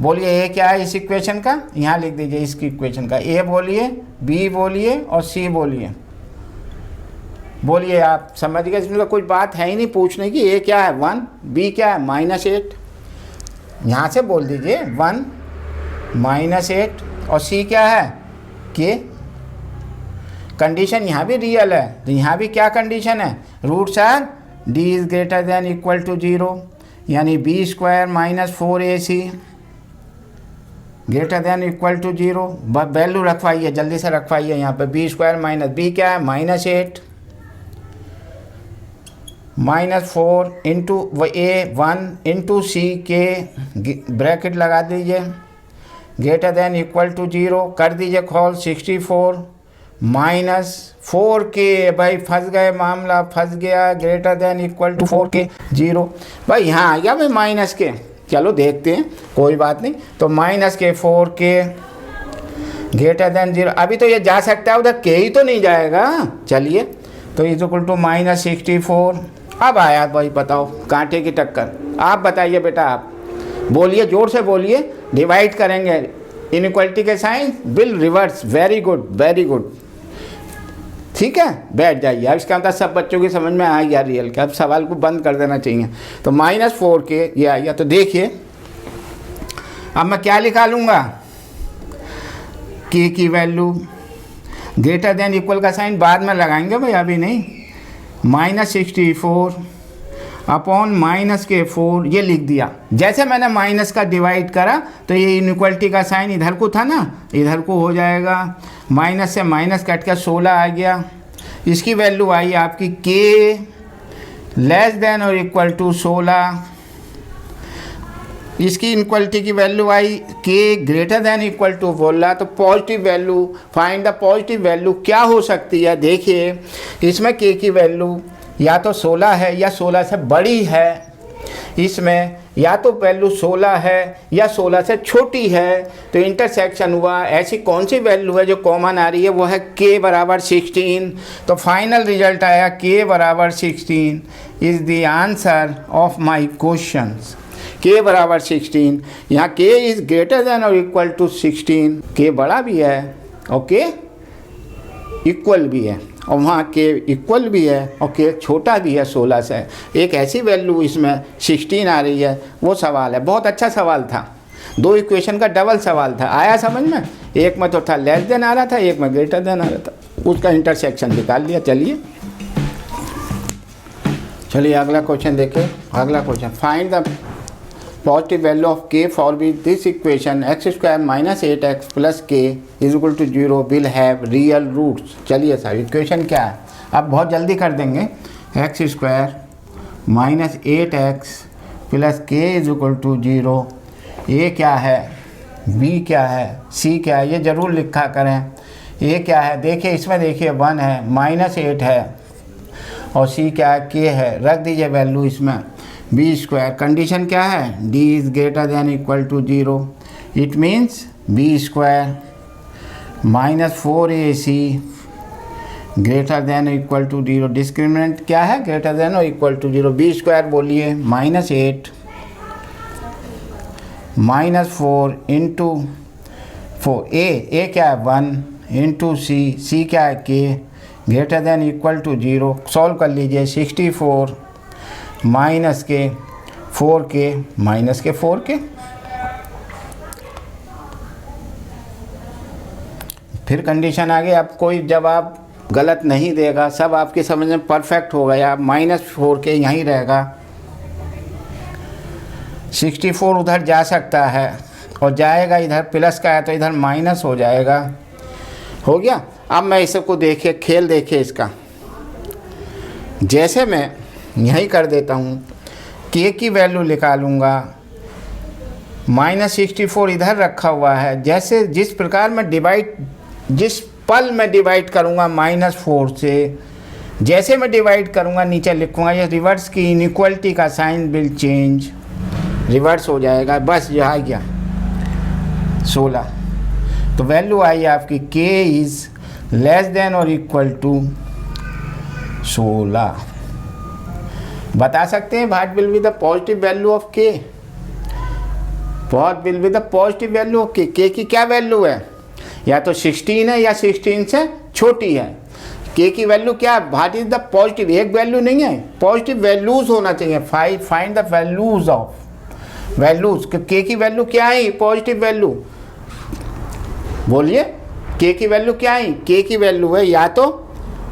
बोलिए ए क्या है इस इक्वेशन का? यहाँ लिख दीजिए इसकी इक्वेशन का। ए बोलिए, बी बोलिए और सी बोलिए। बोलिए आप समझ गए, इसमें कोई बात है ही नहीं पूछने की। ए क्या है 1, बी क्या है -8, यहाँ से बोल दीजिए 1 -8, और सी क्या है के। कंडीशन यहाँ भी रियल है, तो यहाँ भी क्या कंडीशन है? Roots are D is greater than equal to 0, यानी B square -4ac greater than equal to 0, value रखवाइए, जल्दी से रखवाइए यहाँ पे। बी स्क्वायर माइनस बी क्या है, -8 -4 इंटू A1 इंटू सी के ब्रैकेट लगा दीजिए, ग्रेटर देन इक्वल टू 0 कर दीजिए खोल, 64 -4K, भाई फंस गए, मामला फंस गया, greater than equal to 4K 0, भाई यहाँ आ गया भाई माइनस के, चलो देखते हैं, कोई बात नहीं। तो -K 4K ग्रेटर देन 0, अभी तो ये जा सकता है, उधर K ही तो नहीं जाएगा, चलिए। तो इज इक्वल टू -64, अब आया भाई, बताओ कांटे की टक्कर, आप बताइए बेटा, आप बोलिए, जोर से बोलिए। डिवाइड करेंगे, इनइक्वालिटी के sign will reverse, very good very good, ठीक है, बैठ जाइए। अब इसका मतलब सब बच्चों की समझ में आ गया रियल के, अब सवाल को बंद कर देना चाहिए। तो -4K ये आ गया। तो देखिए अब मैं क्या लिखा लूँगा, K की वैल्यू, ग्रेटर देन इक्वल का साइन बाद में लगाएंगे भाई, अभी नहीं, -64 अपॉन -K 4, ये लिख दिया। जैसे मैंने माइनस का डिवाइड करा तो ये इनइक्वालिटी का साइन इधर को था ना, इधर को हो जाएगा, माइनस से माइनस कट के 16 आ गया। इसकी वैल्यू आई आपकी K लेस देन और इक्वल टू 16, इसकी इनइक्वालिटी की वैल्यू आई K greater than equal to बोला, तो positive value, find the positive value क्या हो सकती है। देखिए इसमें K की वैल्यू या तो 16 है या 16 से बड़ी है, इसमें या तो वैल्यू 16 है या 16 से छोटी है, तो इंटरसेक्शन हुआ। ऐसी कौन सी वैल्यू है जो कॉमन आ रही है, वो है K बराबर 16। तो फाइनल रिजल्ट आया K बराबर 16 is the answer of my questions. K बराबर 16, यहाँ K इज़ ग्रेटर देन और इक्वल टू 16, K बड़ा भी है और K इक्वल भी है, और वहाँ K इक्वल भी है और K छोटा भी है 16 से। एक ऐसी वैल्यू इसमें 16 आ रही है, वो सवाल है। बहुत अच्छा सवाल था, दो इक्वेशन का डबल सवाल था, आया समझ में। एक में तो था लेस देन आ रहा था, एक में ग्रेटर देन आ रहा था, उसका इंटरसेक्शन निकाल लिया। चलिए अगला क्वेश्चन देखें। अगला question, find the positive value of K for which this equation x² - 8x + K is equal to 0 will have real roots. चलिए सर इक्वेशन क्या है, अब बहुत जल्दी कर देंगे। x² - 8x + K is equal to 0, A क्या है, B क्या है, C क्या है, ये ज़रूर लिखा करें। A क्या है, देखिए इसमें देखिए 1 है, -8 है, और C क्या है, K है, रख दीजिए वैल्यू इसमें। B², कंडीशन क्या है, D is greater than equal to 0, it means B² -4AC greater than equal to 0। Discriminant क्या है, ग्रेटर देन और इक्वल टू 0। B² बोलिए -8 -4 इंटू 4, A क्या है 1 इंटू C क्या है K greater than equal to 0। Solve कर लीजिए, 64 -K 4K -K 4K। फिर कंडीशन आ गई, अब कोई जवाब गलत नहीं देगा, सब आपकी समझ में परफेक्ट हो गया। -4K यहीं रहेगा, 64 उधर जा सकता है और जाएगा, इधर प्लस का है तो इधर माइनस हो जाएगा, हो गया। अब मैं इस सबको देखिए, खेल देखिए इसका, जैसे मैं यही कर देता हूँ, K की वैल्यू निकालूंगा, -64 इधर रखा हुआ है, जैसे जिस प्रकार मैं जिस पल में डिवाइड करूँगा -4 से, जैसे मैं डिवाइड करूँगा नीचे लिखूँगा, ये रिवर्स की इनइक्वालिटी का साइन विल चेंज, रिवर्स हो जाएगा, बस ये आ गया 16। तो वैल्यू आई आपकी K इज़ लेस देन और इक्वल टू 16। बता सकते हैं what will be the positive value of K, what will be the positive value of K। K की क्या वैल्यू है, या तो 16 है या 16 से छोटी है। K की वैल्यू क्या है, व्हाट इज द पॉजिटिव, एक वैल्यू नहीं है, पॉजिटिव वैल्यूज होना चाहिए। Find the values of values, K की वैल्यू क्या है, पॉजिटिव वैल्यू बोलिए। K की वैल्यू क्या है, K की वैल्यू है या तो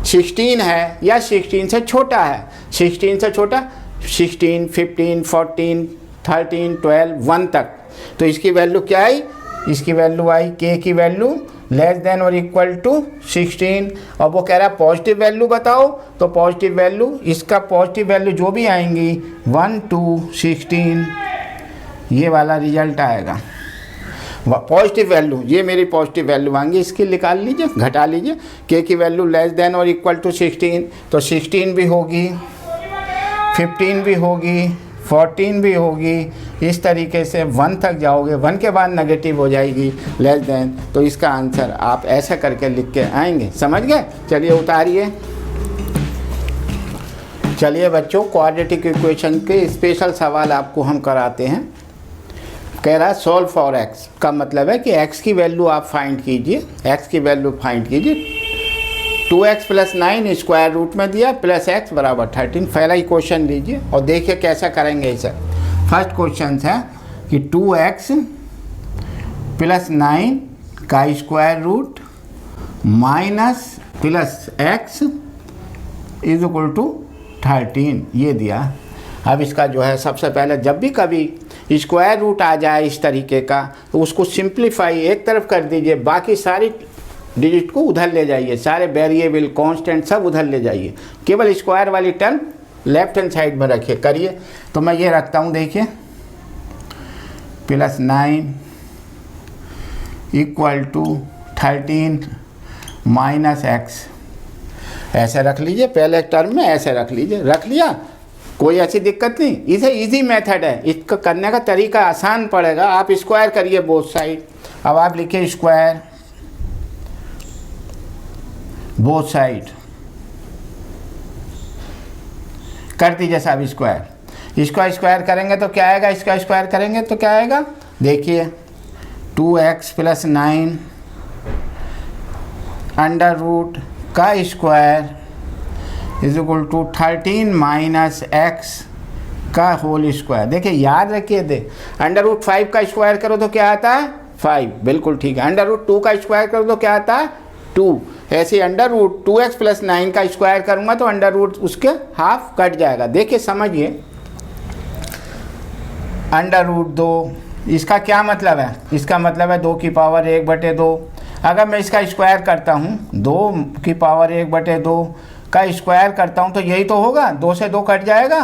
16 है या 16 से छोटा है। 16 से छोटा 16, 15, 14, 13, 12, 1 तक, तो इसकी वैल्यू क्या है, इसकी वैल्यू आई, k की वैल्यू लेस देन और इक्वल टू 16, और वो कह रहा है पॉजिटिव वैल्यू बताओ, तो पॉजिटिव वैल्यू, इसका पॉजिटिव वैल्यू जो भी आएंगी 1 2 16, ये वाला रिजल्ट आएगा। पॉजिटिव वैल्यू, ये मेरी पॉजिटिव वैल्यू आएंगी, इसकी निकाल लीजिए, घटा लीजिए। k की वैल्यू लेस देन और इक्वल टू 16, तो 16 भी होगी, 15 भी होगी, 14 भी होगी, इस तरीके से 1 तक जाओगे, 1 के बाद नेगेटिव हो जाएगी लेस देन, तो इसका आंसर आप ऐसा करके लिख के आएंगे। समझ गए? चलिए उतारिए। चलिए बच्चों, क्वाड्रेटिक इक्वेशन के स्पेशल सवाल आपको हम कराते हैं। कह रहा है सॉल्व फॉर x, का मतलब है कि x की वैल्यू आप फाइंड कीजिए, x की वैल्यू फाइंड कीजिए। 2x + 9 स्क्वायर रूट में दिया प्लस x बराबर 13। पहला ही क्वेश्चन लीजिए और देखिए कैसा करेंगे इसे। फर्स्ट क्वेश्चन है कि 2x + 9 का square root minus plus x is equal to 13, ये दिया। अब इसका जो है सबसे पहले जब भी कभी स्क्वायर रूट आ जाए इस तरीके का, तो उसको सिंप्लीफाई एक तरफ कर दीजिए, बाकी सारी डिजिट को उधर ले जाइए, सारे वेरिएबल कांस्टेंट सब उधर ले जाइए, केवल स्क्वायर वाली टर्म लेफ्ट हैंड साइड में रखिए। करिए, तो मैं ये रखता हूँ, देखिए +9 इक्वल टू 13 माइनस x, ऐसे रख लीजिए, पहले टर्म में ऐसे रख लीजिए। रख लिया, कोई ऐसी दिक्कत नहीं, इसे इजी मेथड है, इसका करने का तरीका आसान पड़ेगा। आप स्क्वायर करिए बोथ साइड। अब आप लिखिए स्क्वायर बोथ साइड, कर दीजिए साहब स्क्वायर। इसका स्क्वायर करेंगे तो क्या आएगा, इसका स्क्वायर करेंगे तो क्या आएगा, देखिए 2x + 9 अंडर रूट का square is equal to 13 minus x का होल स्क्वायर। देखिए याद रखिए, √5 का स्क्वायर करो तो क्या आता है 5, बिल्कुल ठीक है। √2 का स्क्वायर करो तो क्या आता है 2। ऐसे √2x + 9 का स्क्वायर करूंगा तो √ उसके हाफ कट जाएगा। देखिए समझिए, √2 इसका क्या मतलब है, इसका मतलब है 2 की पावर 1/2। अगर मैं इसका स्क्वायर करता हूँ, 2 की पावर 1/2 का स्क्वायर करता हूँ तो यही तो होगा, 2 से 2 कट जाएगा,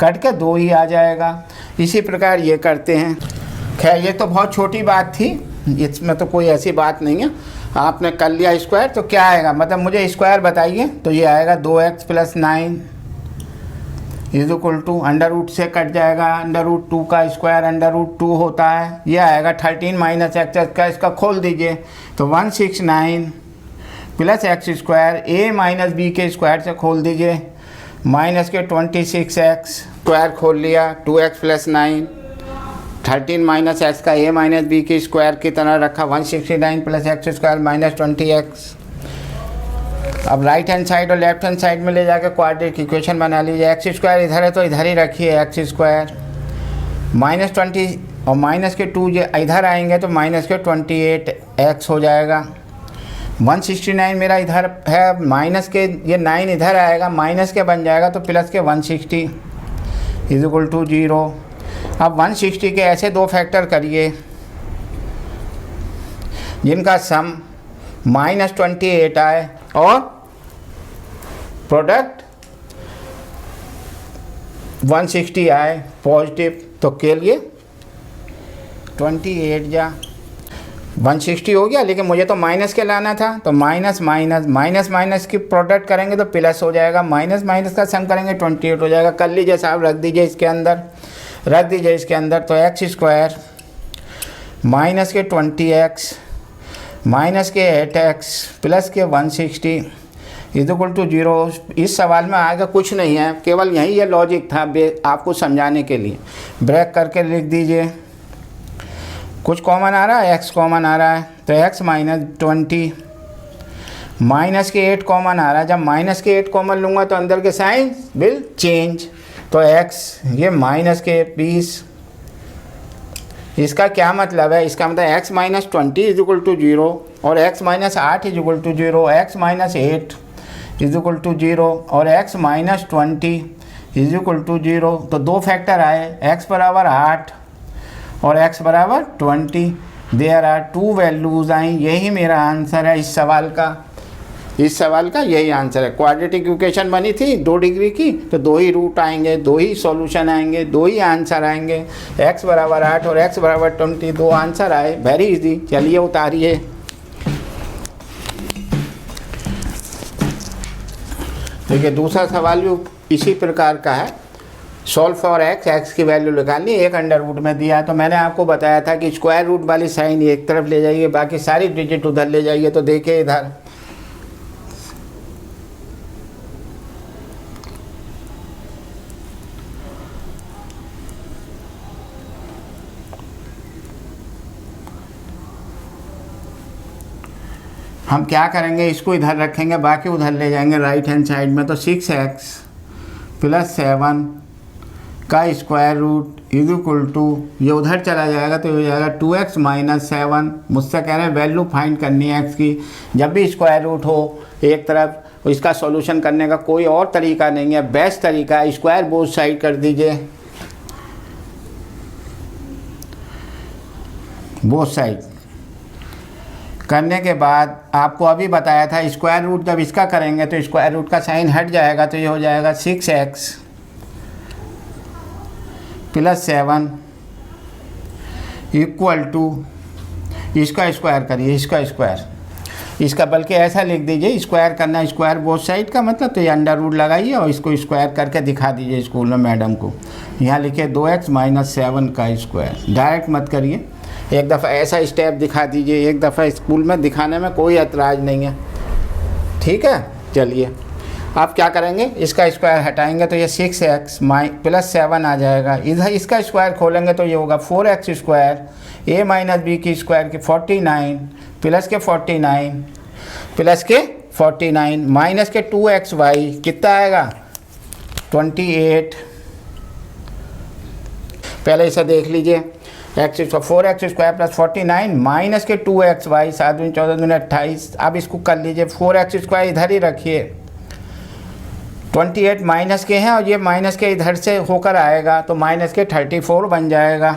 कट के 2 ही आ जाएगा। इसी प्रकार ये करते हैं। खैर ये तो बहुत छोटी बात थी, इसमें तो कोई ऐसी बात नहीं है। आपने कर लिया स्क्वायर तो क्या आएगा, मतलब मुझे स्क्वायर बताइए, तो ये आएगा 2x + 9 इज इक्वल टू √ से कट जाएगा, √2 का स्क्वायर √2 होता है, ये आएगा 13 माइनस x का, इसका खोल दीजिए तो 169 plus x square a minus b के स्क्वायर से खोल दीजिए, माइनस के 26x स्क्वायर खोल लिया, 2x + 9 13 माइनस x का a माइनस b के स्क्वायर की तरह रखा, 169 plus x square minus 20x। अब राइट हैंड साइड और लेफ्ट हैंड साइड में ले जाकर क्वाड्रेटिक इक्वेशन बना लीजिए। x स्क्वायर इधर है तो इधर ही रखिए x स्क्वायर, -20 और माइनस के 2 इधर आएंगे तो माइनस के 28x हो जाएगा। 169 मेरा इधर है, माइनस के ये 9 इधर आएगा, माइनस के बन जाएगा तो प्लस के 160 इज इक्वल टू 0। अब 160 के ऐसे 2 फैक्टर करिए जिनका सम -28 आए और प्रोडक्ट 160 आए पॉजिटिव, तो के लिए 28 जा 160 हो गया, लेकिन मुझे तो माइनस के लाना था, तो माइनस माइनस की प्रोडक्ट करेंगे तो प्लस हो जाएगा, माइनस माइनस का सम करेंगे 28 हो जाएगा। कर लीजिए साहब, रख दीजिए इसके अंदर, रख दीजिए इसके अंदर, तो x स्क्वायर माइनस के 20x माइनस के 8x प्लस के 160 इज इक्वल टू 0। इस सवाल में आएगा कुछ नहीं है, केवल यही ये लॉजिक था आपको समझाने के लिए। ब्रेक करके लिख दीजिए, कुछ कॉमन आ रहा है, x कॉमन आ रहा है तो x - 20, माइनस के 8 कॉमन आ रहा है, जब माइनस के 8 कॉमन लूँगा तो अंदर के साइन विल चेंज, तो x ये माइनस के 20। इसका क्या मतलब है, इसका मतलब x - 20 इज इक्वल टू 0 और x - 8 is equal to 0, x - 8 is equal to 0 और x - 20 इज इक्वल टू 0। तो 2 फैक्टर आए, x बराबर 8 और x बराबर 20। देयर आर 2 वैल्यूज आई। यही मेरा आंसर है इस सवाल का, इस सवाल का यही आंसर है। क्वाड्रेटिक इक्वेशन बनी थी 2 डिग्री की, तो 2 ही रूट आएंगे, 2 ही सॉल्यूशन आएंगे, 2 ही आंसर आएंगे। x बराबर 8 और x बराबर 20, 2 आंसर आए। Very easy. चलिए उतारिए। देखिए दूसरा सवाल भी इसी प्रकार का है। सॉल्व फॉर x की वैल्यू निकालनी, एक अंडर रूट में दिया है। तो मैंने आपको बताया था कि स्क्वायर रूट वाली साइन एक तरफ ले जाइए, बाकी सारी डिजिट उधर ले जाइए। तो देखिए इधर हम क्या करेंगे, इसको इधर रखेंगे, बाकी उधर ले जाएंगे राइट हैंड साइड में। तो 6x + 7 का square root is equal to, ये उधर चला जाएगा तो ये हो जाएगा 2x - 7। मुझसे कह रहे हैं वैल्यू फाइंड करनी है x की। जब भी स्क्वायर रूट हो एक तरफ, इसका सॉल्यूशन करने का कोई और तरीका नहीं है, बेस्ट तरीका है स्क्वायर बोथ साइड कर दीजिए, बोथ साइड करने के बाद आपको अभी बताया था स्क्वायर रूट जब इसका करेंगे तो स्क्वायर रूट का साइन हट जाएगा। तो ये हो जाएगा 6x + 7 इक्वल टू, इसका स्क्वायर करिए, इसका स्क्वायर, इसका बल्कि ऐसा लिख दीजिए, स्क्वायर करना स्क्वायर बोथ साइड का मतलब, तो ये अंडर रूट लगाइए और इसको स्क्वायर करके दिखा दीजिए स्कूल में मैडम को। यहाँ लिखिए 2x - 7 का स्क्वायर। डायरेक्ट मत करिए, एक दफ़ा ऐसा स्टेप दिखा दीजिए, एक दफ़ा स्कूल में दिखाने में कोई एतराज़ नहीं है, ठीक है। चलिए आप क्या करेंगे, इसका स्क्वायर हटाएंगे तो ये 6x + 7 आ जाएगा। इधर इसका स्क्वायर खोलेंगे तो ये होगा 4x स्क्वायर a - b की स्क्वायर की 49 प्लस के 49 प्लस के 49 माइनस के 2xy कितना आएगा 28। पहले इसे देख लीजिए, x 4x स्क्वायर + 49 माइनस के 2xy 7 × 14 × 28। अब इसको कर लीजिए, 4x स्क्वायर इधर ही रखिए, 28 माइनस के हैं और ये माइनस के इधर से होकर आएगा तो माइनस के 34 बन जाएगा।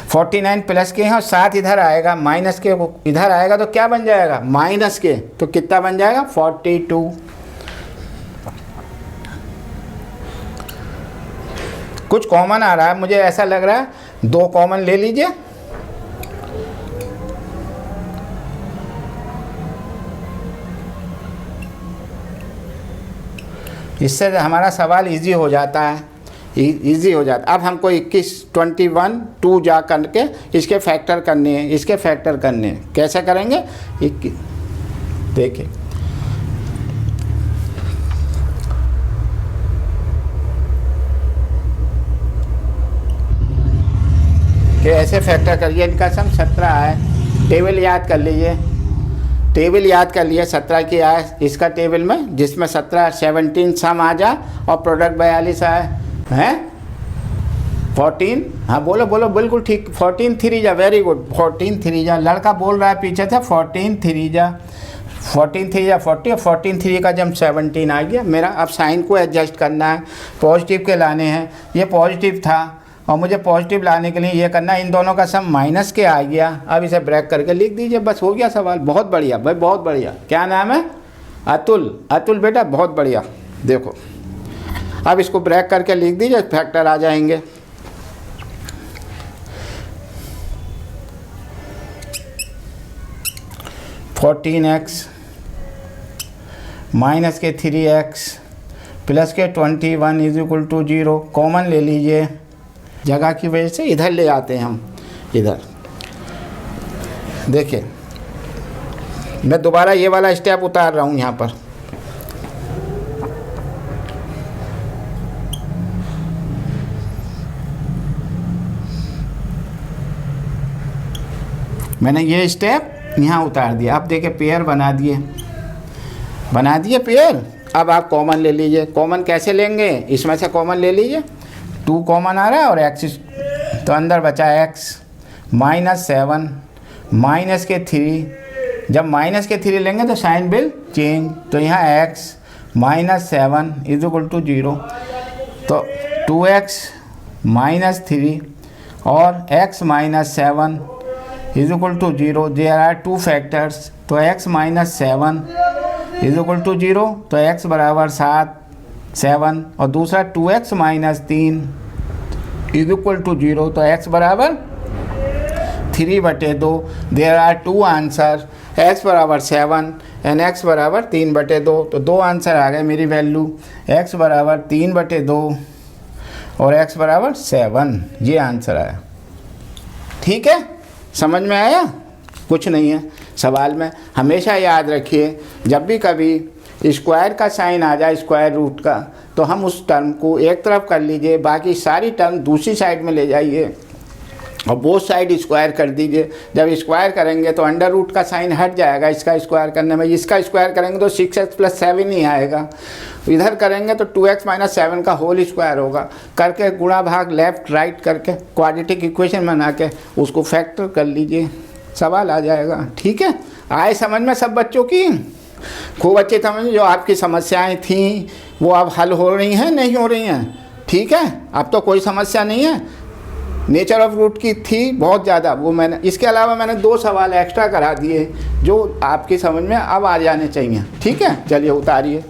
49 प्लस के हैं और 7 इधर आएगा, माइनस के इधर आएगा तो क्या बन जाएगा माइनस के, तो कितना बन जाएगा 42। कुछ कॉमन आ रहा है, मुझे ऐसा लग रहा है 2 कॉमन ले लीजिए। इससे हमारा सवाल इजी हो जाता है, इजी हो जाता है। अब हमको 21, 21, 2 जा करके इसके फैक्टर करने हैं, इसके फैक्टर करने हैं। कैसे करेंगे 21, देखिए कि ऐसे फैक्टर करिए। इनका सम 17 है, टेबल याद कर लीजिए, टेबल याद कर लिए 17 की आए इसका टेबल में, जिसमें 17 17 सम आ जा और प्रोडक्ट 42 आए हैं 14। हाँ बोलो बोलो, बिल्कुल ठीक, 14 3 जा, वेरी गुड, 14 3 जा। लड़का बोल रहा है पीछे से 14 3 जा, 14 3 जा 40 और 14 3 का जब 17 आ गया मेरा। अब साइन को एडजस्ट करना है, पॉजिटिव के लाने हैं, ये पॉजिटिव था और मुझे पॉजिटिव लाने के लिए ये करना, इन दोनों का सम माइनस के आ गया। अब इसे ब्रेक करके लिख दीजिए, बस हो गया सवाल। बहुत बढ़िया भाई, बहुत बढ़िया। क्या नाम है अतुल, अतुल बेटा बहुत बढ़िया। देखो अब इसको ब्रेक करके लिख दीजिए, फैक्टर आ जाएंगे। (14x माइनस के 3x प्लस के 21 इज इक्वल टू 0। कॉमन ले लीजिए, जगह की वजह से इधर ले आते हैं हम। इधर देखिए, मैं दोबारा ये वाला स्टेप उतार रहा हूँ यहाँ पर। मैंने ये स्टेप यहाँ उतार दिया। अब देखिए पेयर बना दिए, बना दिए पेयर। अब आप कॉमन ले लीजिए। कॉमन कैसे लेंगे, इसमें से कॉमन ले लीजिए, 2 कॉमन आ रहा है और x, तो अंदर बचा x -7 माइनस के 3। जब माइनस के 3 लेंगे तो साइन बिल चेंज, तो यहाँ x -7 इज इक्वल टू 0। तो 2x - 3 और x minus 7 is equal to 0, there are two factors, तो x minus 7 is equal to 0, तो x बराबर 7 और दूसरा 2x minus 3 is equal to 0, तो x बराबर 3/2। There are two answer, x बराबर 7 एंड x बराबर 3/2, तो दो आंसर आ गए मेरी वैल्यू, x बराबर 3/2 और x बराबर 7, ये आंसर आया। ठीक है, समझ में आया? कुछ नहीं है सवाल में। हमेशा याद रखिए जब भी कभी स्क्वायर का साइन आ जाए, स्क्वायर रूट का, तो हम उस टर्म को एक तरफ कर लीजिए, बाकी सारी टर्म दूसरी साइड में ले जाइए और बोथ साइड स्क्वायर कर दीजिए। जब स्क्वायर करेंगे तो अंडर रूट का साइन हट जाएगा इसका स्क्वायर करने में, इसका स्क्वायर करेंगे तो 6x + 7 ही आएगा, इधर करेंगे तो 2x - 7 का होल स्क्वायर होगा। करके गुणा भाग लेफ्ट राइट करके क्वाड्रेटिक इक्वेशन बना के उसको फैक्टर कर लीजिए, सवाल आ जाएगा। ठीक है, आए समझ में सब बच्चों की? खूब अच्छे समझ, जो आपकी समस्याएं थी वो अब हल हो रही हैं, नहीं हो रही हैं? ठीक है, अब तो कोई समस्या नहीं है। नेचर ऑफ रूट की थी बहुत ज़्यादा, वो मैंने, इसके अलावा मैंने 2 सवाल एक्स्ट्रा करा दिए जो आपकी समझ में अब आ जाने चाहिए। ठीक है, चलिए उतारिए।